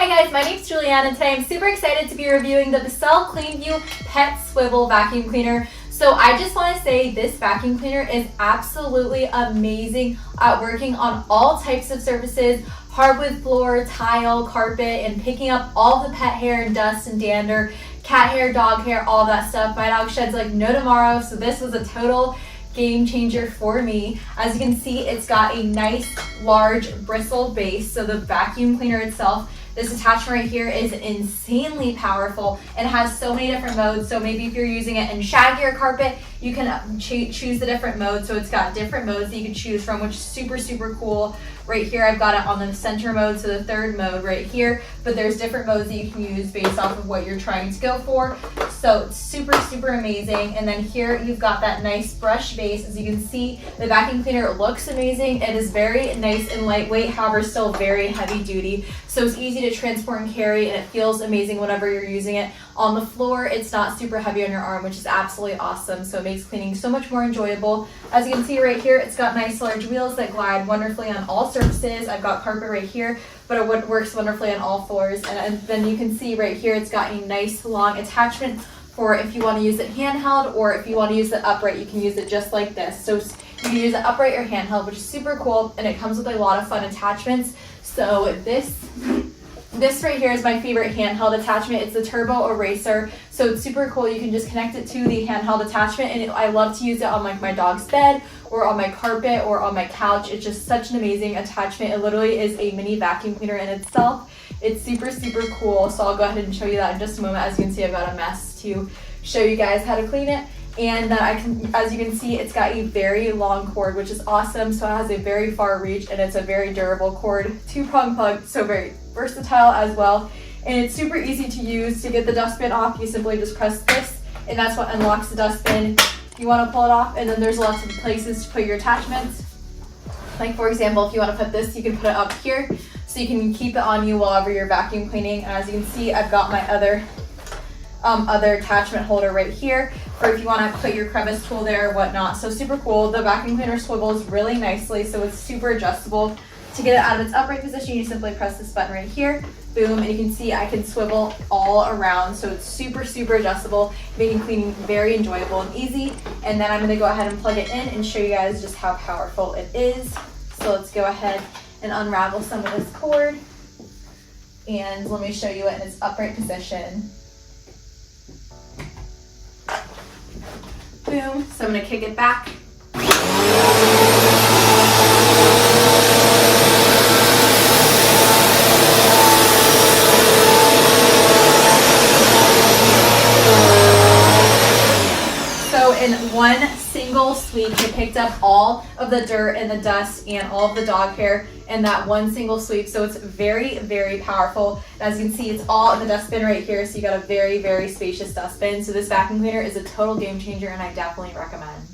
Hi guys, my name's Julianne and today I'm super excited to be reviewing the Bissell CleanView Pet Swivel Vacuum Cleaner. So I just want to say this vacuum cleaner is absolutely amazing at working on all types of surfaces, hardwood floor, tile, carpet, and picking up all the pet hair and dust and dander, cat hair, dog hair, all that stuff. My dog sheds like no tomorrow, so this was a total game changer for me. As you can see, it's got a nice large bristle base, so the vacuum cleaner itself, this attachment right here is insanely powerful and has so many different modes. So maybe if you're using it in shaggier carpet, you can choose the different modes. So it's got different modes that you can choose from, which is super cool. Right here I've got it on the center mode, so the third mode right here, but there's different modes that you can use based off of what you're trying to go for. So it's super amazing. And then here you've got that nice brush base. As you can see, the vacuum cleaner looks amazing. It is very nice and lightweight, however still very heavy duty. So it's easy to transport and carry, and it feels amazing whenever you're using it on the floor. It's not super heavy on your arm, which is absolutely awesome. So it makes cleaning so much more enjoyable. As you can see right here, it's got nice large wheels that glide wonderfully on all surfaces. I've got carpet right here, but it works wonderfully on all floors. And then you can see right here, it's got a nice long attachment for if you want to use it handheld, or if you want to use it upright, you can use it just like this. So you can use it upright or handheld, which is super cool, and it comes with a lot of fun attachments. So this right here is my favorite handheld attachment. It's the Turbo Eraser. So it's super cool. You can just connect it to the handheld attachment, and I love to use it on like my dog's bed or on my carpet or on my couch. It's just such an amazing attachment. It literally is a mini vacuum cleaner in itself. It's super cool. So I'll go ahead and show you that in just a moment. As you can see, I've got a mess to show you guys how to clean it. And as you can see, it's got a very long cord, which is awesome. So it has a very far reach, and it's a very durable cord, 2-prong plug, so very versatile as well. And it's super easy to use. To get the dustbin off, you simply just press this, and that's what unlocks the dustbin. You want to pull it off, and then there's lots of places to put your attachments. Like for example, if you want to put this, you can put it up here, so you can keep it on you while you're vacuum cleaning. And as you can see, I've got my other attachment holder right here for if you want to put your crevice tool there or whatnot. So super cool. The vacuum cleaner swivels really nicely, so it's super adjustable. To get it out of its upright position, you simply press this button right here, boom, and you can see I can swivel all around. So it's super adjustable, making cleaning very enjoyable and easy. And then I'm going to go ahead and plug it in and show you guys just how powerful it is. So let's go ahead and unravel some of this cord, and let me show you it in its upright position. Boom. So I'm going to kick it back. So in one single sweep, it picked up all of the dirt and the dust and all of the dog hair in that one single sweep. So it's very powerful. As you can see, it's all in the dustbin right here. So you got a very spacious dustbin. So this vacuum cleaner is a total game changer, and I definitely recommend.